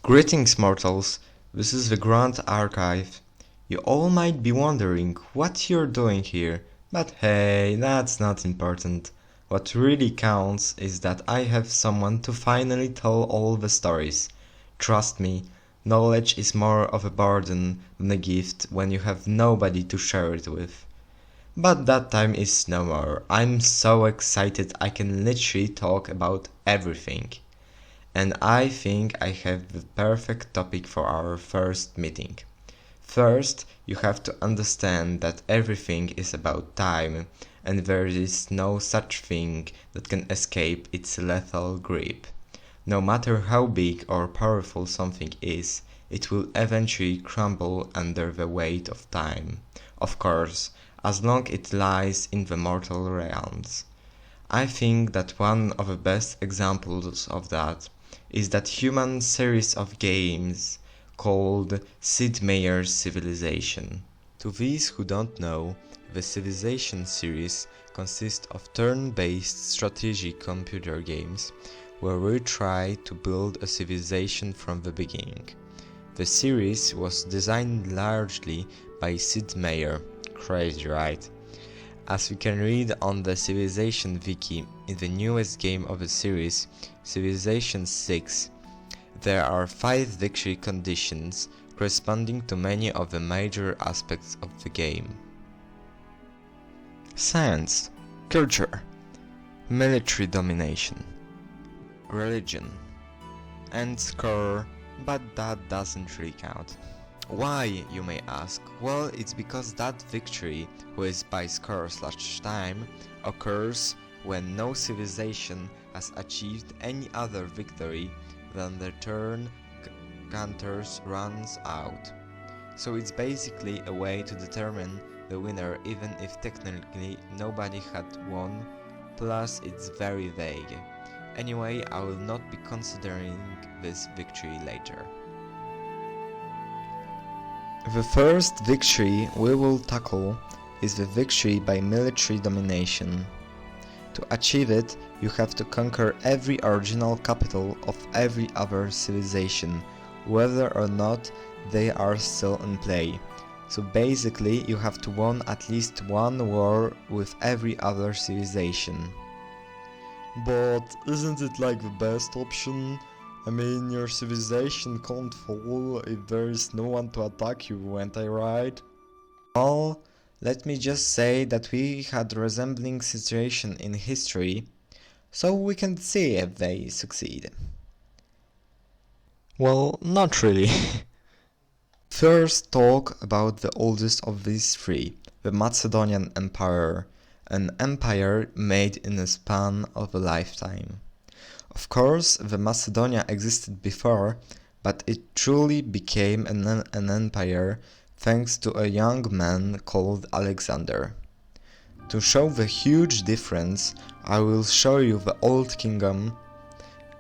Greetings, mortals. This is the Grand Archive. You all might be wondering what you're doing here, but hey, that's not important. What really counts is that I have someone to finally tell all the stories. Trust me, knowledge is more of a burden than a gift when you have nobody to share it with. But that time is no more. I'm so excited I can literally talk about everything. And I think I have the perfect topic for our first meeting. First, you have to understand that everything is about time, and there is no such thing that can escape its lethal grip. No matter how big or powerful something is, it will eventually crumble under the weight of time. Of course, as long as it lies in the mortal realms. I think that one of the best examples of that is that human series of games called Sid Meier's Civilization. To those who don't know, the Civilization series consists of turn-based strategic computer games where we try to build a civilization from the beginning. The series was designed largely by Sid Meier. Crazy, right? As we can read on the Civilization wiki in the newest game of the series, Civilization 6, there are 5 victory conditions corresponding to many of the major aspects of the game. Science, culture, military domination, religion, and score, but that doesn't really count. Why, you may ask? Well, it's because that victory, which by score/time, occurs when no civilization has achieved any other victory than the turn counters runs out. So it's basically a way to determine the winner even if technically nobody had won, plus it's very vague. Anyway, I will not be considering this victory later. The first victory we will tackle is the victory by military domination. To achieve it, you have to conquer every original capital of every other civilization, whether or not they are still in play. So basically, you have to win at least one war with every other civilization. But isn't it like the best option? I mean, your civilization can't fall if there is no one to attack you, ain't I right? Well, let me just say that we had a resembling situation in history, so we can see if they succeed. Well, not really. First talk about the oldest of these three, the Macedonian Empire, an empire made in a span of a lifetime. Of course, the Macedonia existed before, but it truly became an empire thanks to a young man called Alexander. To show the huge difference, I will show you the Old Kingdom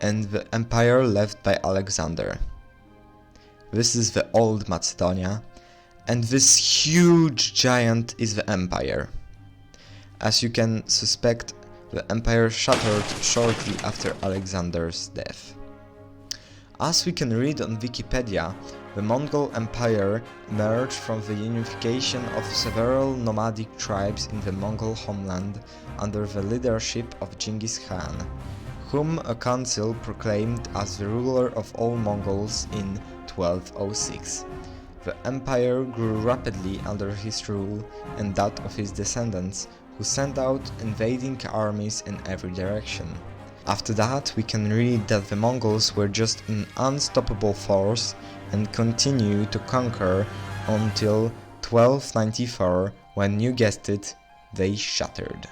and the empire left by Alexander. This is the Old Macedonia, and this huge giant is the empire. As you can suspect, the empire shattered shortly after Alexander's death. As we can read on Wikipedia, the Mongol Empire emerged from the unification of several nomadic tribes in the Mongol homeland under the leadership of Genghis Khan, whom a council proclaimed as the ruler of all Mongols in 1206. The empire grew rapidly under his rule and that of his descendants, who sent out invading armies in every direction. After that, we can read that the Mongols were just an unstoppable force and continued to conquer until 1294, when, you guessed it, they shattered.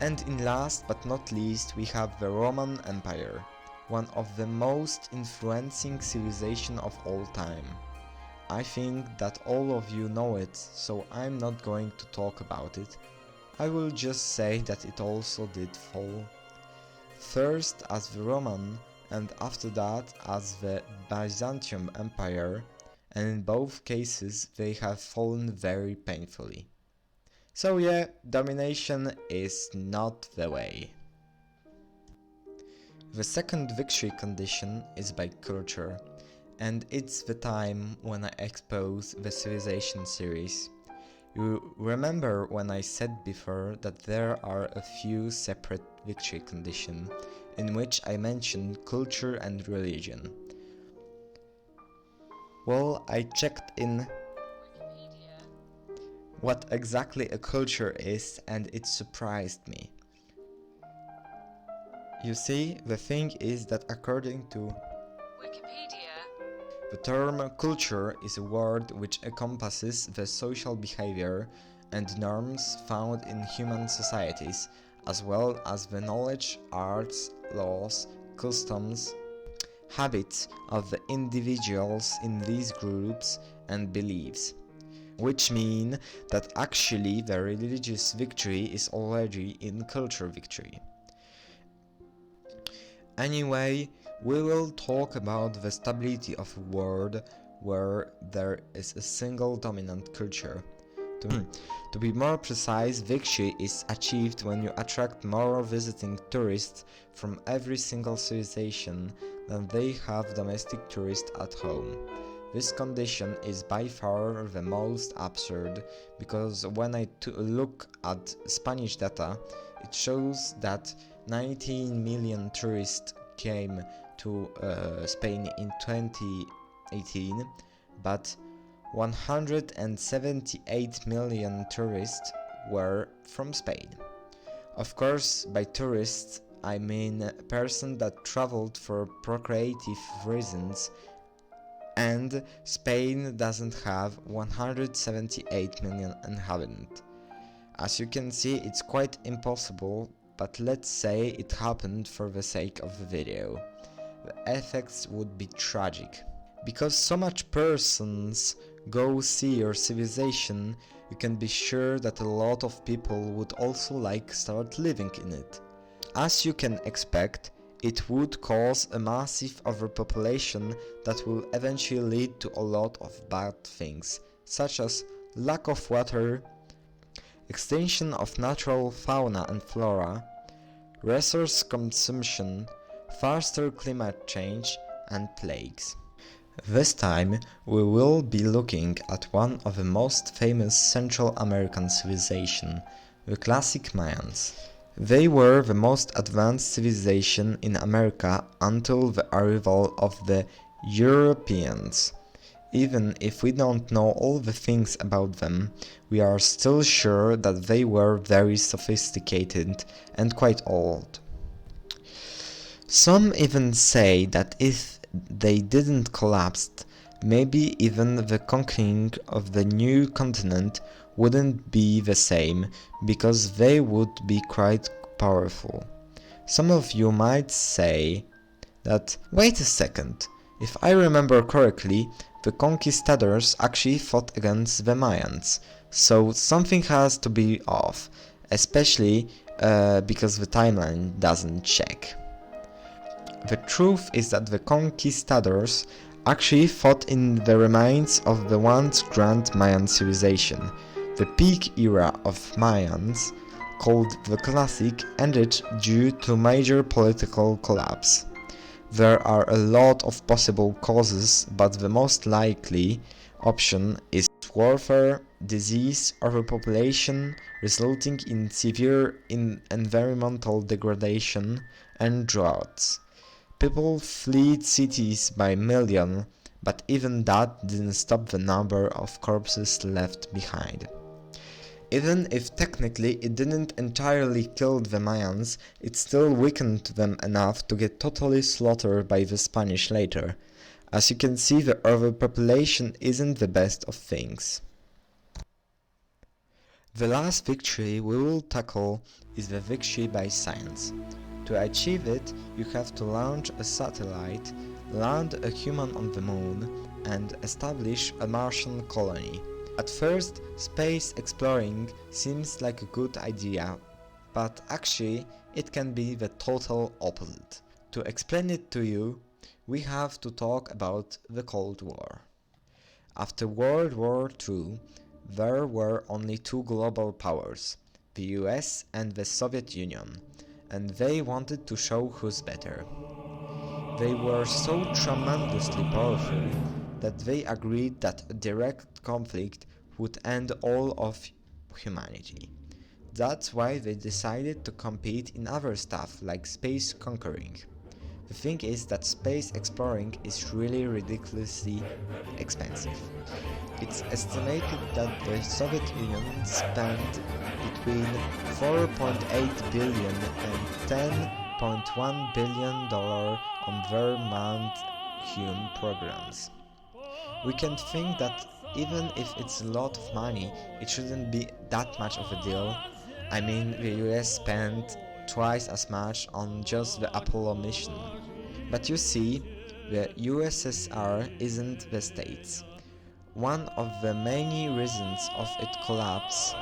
And in last but not least, we have the Roman Empire, one of the most influencing civilizations of all time. I think that all of you know it, so I'm not going to talk about it. I will just say that it also did fall. First as the Roman, and after that as the Byzantium Empire, and in both cases they have fallen very painfully. So yeah, domination is not the way. The second victory condition is by culture, and it's the time when I expose the civilization series. You remember when I said before that there are a few separate victory conditions in which I mentioned culture and religion. Well, I checked in what exactly a culture is and it surprised me. You see, the thing is that according to Wikipedia, the term culture is a word which encompasses the social behavior and norms found in human societies, as well as the knowledge, arts, laws, customs, habits of the individuals in these groups and beliefs, which mean that actually the religious victory is already in culture victory. Anyway, we will talk about the stability of a world where there is a single dominant culture. To be more precise, victory is achieved when you attract more visiting tourists from every single civilization than they have domestic tourists at home. This condition is by far the most absurd because when I look at Spanish data, it shows that 19 million tourists came to Spain in 2018, but 178 million tourists were from Spain. Of course, by tourists, I mean a person that traveled for procreative reasons, and Spain doesn't have 178 million inhabitants. As you can see, it's quite impossible, but let's say it happened for the sake of the video. The effects would be tragic. Because so much persons go see your civilization, you can be sure that a lot of people would also like start living in it. As you can expect, it would cause a massive overpopulation that will eventually lead to a lot of bad things, such as lack of water, extinction of natural fauna and flora, resource consumption, faster climate change, and plagues. This time, we will be looking at one of the most famous Central American civilization, the classic Mayans. They were the most advanced civilization in America until the arrival of the Europeans. Even if we don't know all the things about them, we are still sure that they were very sophisticated and quite old. Some even say that if they didn't collapse, maybe even the conquering of the new continent wouldn't be the same, because they would be quite powerful. Some of you might say that, wait a second, if I remember correctly, the conquistadors actually fought against the Mayans, so something has to be off, especially because the timeline doesn't check. The truth is that the conquistadors actually fought in the remains of the once grand Mayan civilization. The peak era of Mayans, called the Classic, ended due to major political collapse. There are a lot of possible causes, but the most likely option is warfare, disease, overpopulation resulting in severe environmental degradation, and droughts. People fled cities by millions, but even that didn't stop the number of corpses left behind. Even if technically it didn't entirely kill the Mayans, it still weakened them enough to get totally slaughtered by the Spanish later. As you can see, the overpopulation isn't the best of things. The last victory we will tackle is the victory by science. To achieve it, you have to launch a satellite, land a human on the moon, and establish a Martian colony. At first, space exploring seems like a good idea, but actually it can be the total opposite. To explain it to you, we have to talk about the Cold War. After World War II, there were only two global powers, the US and the Soviet Union. and they wanted to show who's better. They were so tremendously powerful that they agreed that a direct conflict would end all of humanity. That's why they decided to compete in other stuff like space conquering. The thing is that space exploring is really ridiculously expensive. It's estimated that the Soviet Union spent between $4.8 billion and $10.1 billion on their manned human programs. We can think that even if it's a lot of money, it shouldn't be that much of a deal. I mean, the US spent twice as much on just the Apollo mission. But you see, the USSR isn't the States. One of the many reasons of its collapse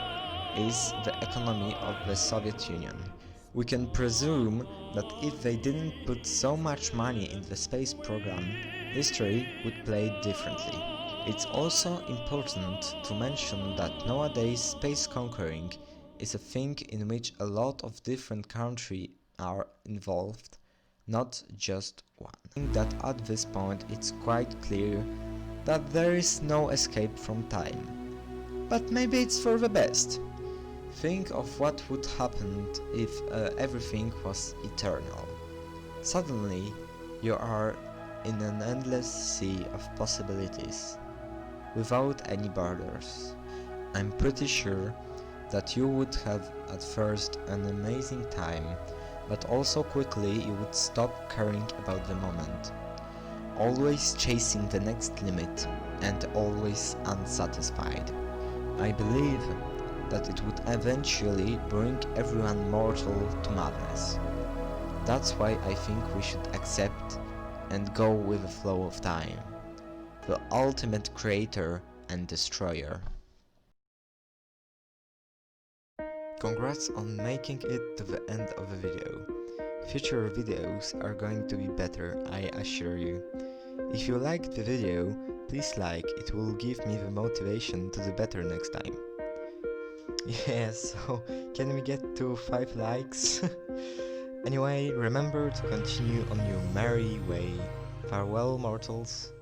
is the economy of the Soviet Union. We can presume that if they didn't put so much money in the space program, history would play differently. It's also important to mention that nowadays space conquering is a thing in which a lot of different countries are involved, not just one. I think that at this point it's quite clear that there is no escape from time. But maybe it's for the best. Think of what would happen if everything was eternal. Suddenly, you are in an endless sea of possibilities, without any borders. I'm pretty sure that you would have at first an amazing time, but also quickly you would stop caring about the moment, always chasing the next limit and always unsatisfied. I believe that it would eventually bring everyone mortal to madness. That's why I think we should accept and go with the flow of time, the ultimate creator and destroyer. Congrats on making it to the end of the video. Future videos are going to be better, I assure you. If you liked the video, please like, it will give me the motivation to do better next time. Yeah, so can we get to 5 likes? Anyway, remember to continue on your merry way. Farewell, mortals.